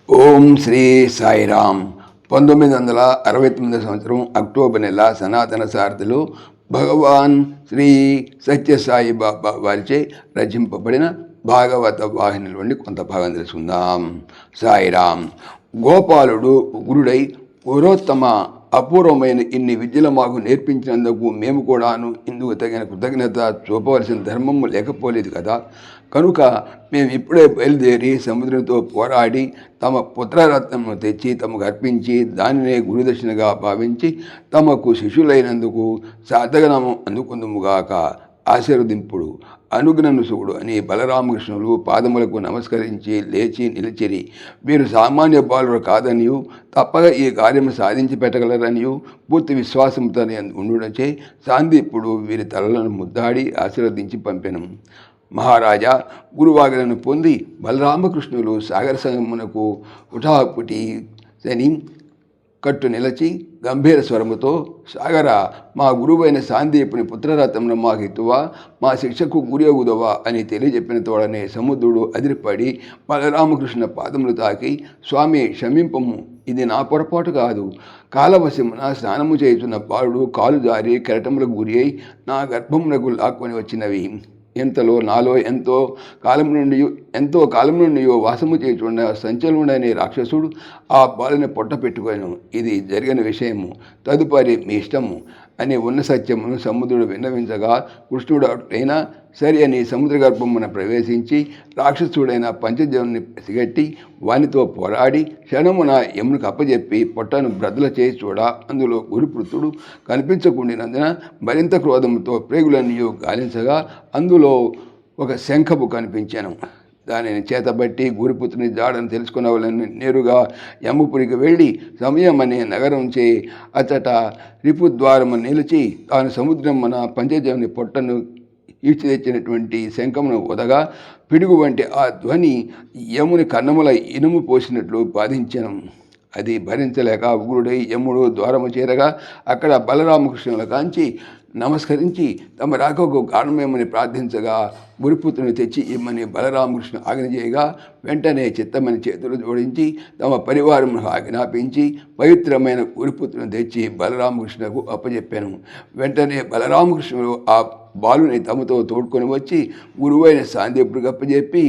ఓం శ్రీ సాయిరామ్. 1969 సంవత్సరం అక్టోబర్ నెల సనాతన సారథిలో భగవాన్ శ్రీ సత్యసాయి బాబా వారిచే రచింపబడిన భాగవత వాహినిలోని కొంత భాగం తెలుసుకుందాం. సాయిరామ్. గోపాలుడు గురుడై పురోత్తమ అపూర్వమైన ఇన్ని విద్యలు మాకు నేర్పించినందుకు మేము కూడాను ఇందుకు తగిన కృతజ్ఞత చూపవలసిన ధర్మము లేకపోలేదు కదా. కనుక మేము ఇప్పుడే బయలుదేరి సముద్రంతో పోరాడి తమ పుత్రరత్నము తెచ్చి తమకు అర్పించి దానినే గురుదక్షిణగా భావించి తమకు శిష్యులైనందుకు సాధగనము అందుకుందుముగాక. ఆశీర్వదింపుడు అనుగ్ననుసుకుడు అని బలరామకృష్ణులు పాదములకు నమస్కరించి లేచి నిలిచిరి. వీరు సామాన్య బాలురు కాదనియు తప్పక ఈ కార్యము సాధించి పెట్టగలరనియు పూర్తి విశ్వాసంతో ఉండుటచే సాందీపుడు వీరి తలలను ముద్దాడి ఆశీర్వదించి పంపెను. మహారాజా, గురువాగలను పొంది బలరామకృష్ణులు సాగర సంగమునకు ఉఠాపుటి శని కట్టు నిలచి గంభీర స్వరముతో, సాగర, మా గురువైన సాందీపుని పుత్రరత్నమును మాకు ఇతువా, మా శిక్షకు గురి అగుదవా అని తెలియజెప్పిన తోడనే సముద్రుడు అదిరిపడి బలరామకృష్ణ పాదములు తాకి, స్వామి క్షమింపము, ఇది నా పొరపాటు కాదు. కాలవశమున స్నానము చేయుచున్న బాలుడు కాలు జారి కెరటములకు గురి అయి నా గర్భమునకు లాక్కొని వచ్చినవి. ఎంతలో నాలో ఎంతో కాలం నుండి వాసము చేయుచున్న సంచలనుడనే రాక్షసుడు ఆ బాలుని పొట్ట పెట్టుకొను. ఇది జరిగిన విషయము, తదుపరి మీ ఇష్టము అని ఉన్న సత్యమును సముద్రుడు విన్నవించగా, కృష్ణుడు అయినా సరి అని సముద్ర గర్భమున ప్రవేశించి రాక్షసుడైన పంచజనుని పసిగట్టి వానితో పోరాడి క్షణమున యమునికి అప్పజెప్పి పొట్టను బ్రద్దల చేసి చూడ అందులో గురుపుత్రుడు కనిపించకుండినందున మరింత క్రోధముతో ప్రేగులన్నీ గాలించగా అందులో ఒక శంఖము కనిపించాను. దానిని చేతబట్టి గురుపుత్రుని జాడను తెలుసుకున్నవాళ్ళని నేరుగా యముపురికి వెళ్ళి సమయం అనే నగరం చే అచ్చట రిపుద్వారము నిలిచి తాను సముద్రమున పంచజముని పొట్టను ఈడ్చి తెచ్చినటువంటి శంఖమును ఉదగా పిడుగు వంటి ఆ ధ్వని యముని కన్నముల ఇనుము పోసినట్లు బాధించను. అది భరించలేక ఉగ్రుడై యముడు ద్వారము చేరగా అక్కడ బలరామకృష్ణుల కాంచి నమస్కరించి తమ రాకకు కారణమేమని ప్రార్థించగా గురుపుత్రుని తెచ్చి ఇమ్మని బలరామకృష్ణ ఆజ్ఞ చేయగా వెంటనే చిత్తమని చేతులు జోడించి తమ పరివారమును ఆజ్ఞాపించి పవిత్రమైన గురుపుత్రుని తెచ్చి బలరామకృష్ణకు అప్పచెప్పాను. వెంటనే బలరామకృష్ణుడు ఆ బాలుని తమతో తోడుకొని వచ్చి గురువైన సాందీపుడికి అప్పచెప్పి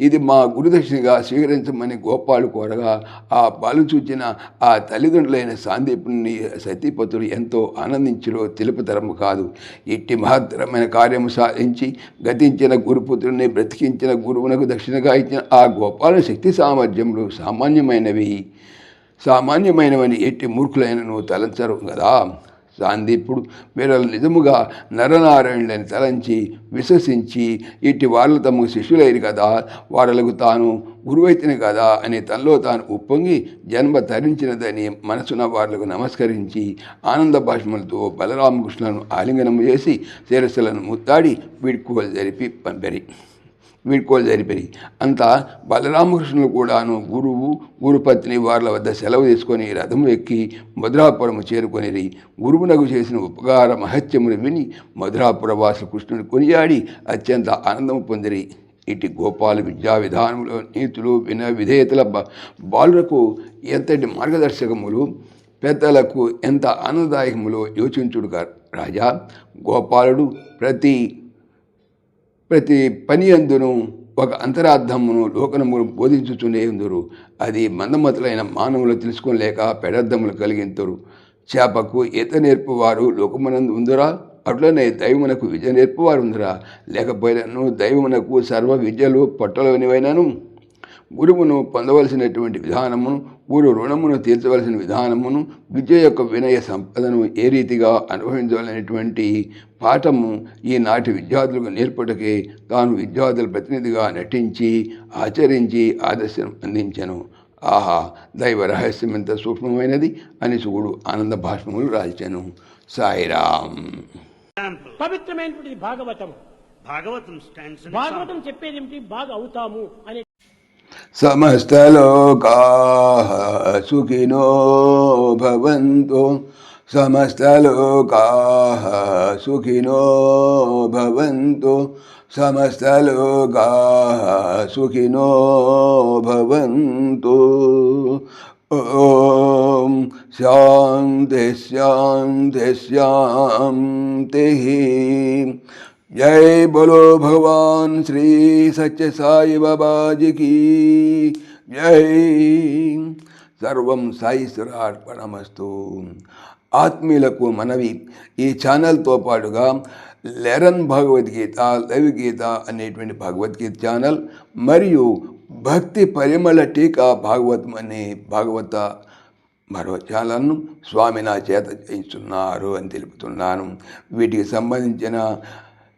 ఇది మా గురుదక్షిణగా స్వీకరించమని గోపాలు కోరగా ఆ బాలు చూచిన ఆ తల్లిదండ్రులైన సాందీపుని సతీపతులు ఎంతో ఆనందించిరో తెలుపుతరము కాదు. ఇట్టి మహత్తరమైన కార్యము సాధించి గతించిన గురుపుత్రుని బ్రతికించిన గురువునకు దక్షిణగా ఇచ్చిన ఆ గోపాల శక్తి సామర్థ్యములు సామాన్యమైనవని ఎట్టి మూర్ఖులైనను తలంచరు కదా. సాందీపుడు వీరలు నిజముగా నరనారాయణులని తలంచి విశ్వసించి ఇట్టి వాళ్ళు తమకు శిష్యులైరు కదా, వారలకు తాను గురువైతిని కదా అని తనలో తాను ఉప్పొంగి జన్మ తరించినదని మనసున వాళ్లకు నమస్కరించి ఆనంద భాష్మలతో బలరామకృష్ణులను ఆలింగనము చేసి శిరస్సులను ముత్తాడి వీడ్కోలు జరిపిరి. అంతా బలరామకృష్ణులు కూడాను గురుపత్ని వార్ల వద్ద సెలవు తీసుకొని రథము ఎక్కి మధురాపురము చేరుకొనిరి. గురువునకు చేసిన ఉపకార మహత్యమును విని మధురాపురవాసులు కృష్ణుని కొనియాడి అత్యంత ఆనందము పొందిరి. ఇటు గోపాల విద్యా విధానములో నీతులు విధేయతల బాలులకు ఎంతటి మార్గదర్శకములు, పెద్దలకు ఎంత ఆనందదాయకములో యోచించుడు రాజా. గోపాలుడు ప్రతి పని అందును ఒక అంతరార్థమును లోకనమును బోధించుచుండేందురు. అది మందమతులైన మానవులు తెలుసుకోలేక పెడర్థములు కలిగింతురు. చేపకు ఈత నేర్పువారు లోకమునందు ఉందురా, అట్లనే దైవమునకు విద్య నేర్పువారు ఉందిరా. లేకపోయినను దైవమునకు సర్వ విద్యలు పట్టలోనివైనను గురువును పొందవలసినటువంటి విధానమును, గురు రుణమును తీర్చవలసిన విధానమును, విద్య యొక్క వినయ సంపదను ఏ రీతిగా అనుభవించవలనేటువంటి పాఠము ఈనాటి విద్యార్థులకు నేర్పటకే తాను విద్యార్థుల ప్రతినిధిగా నటించి ఆచరించి ఆదర్శం అందించెను. ఆహా, దైవ రహస్యం ఎంత సూక్ష్మమైనది అని శివుడు ఆనంద భాష్మములు రాల్చెను. సాయిరామ్. పవిత్రమైనటువంటి భాగవతం చెప్పేది ఏమిటి? బాగా అవుతాము అనే సమస్తలోకాః సుఖినో భవంతు, సమస్తలోకాః సుఖినో భవంతు, సమస్తలోకాః సుఖినో భవంతు. ఓం శాంతి శాంతి శాంతి. జై బోలో భగవాన్ శ్రీ సత్య సాయి బాబాజీకి జై. సర్వం సాయిశ్వరార్పణమస్తు. ఆత్మీయులకు మనవి, ఈ ఛానల్తో పాటుగా లెరన్ భగవద్గీత, లైవ్ గీత అనేటువంటి భగవద్గీత ఛానల్ మరియు భక్తి పరిమళ టీకా భాగవతం అనే భాగవత మరో ఛానల్ను స్వామి నా చేత చేయిస్తున్నారు అని తెలుపుతున్నాను. వీటికి సంబంధించిన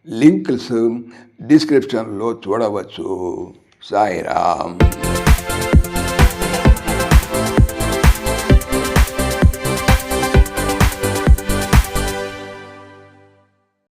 లింక్స్ డిస్క్రిప్షన్లో చూడవచ్చు. సాయిరామ్.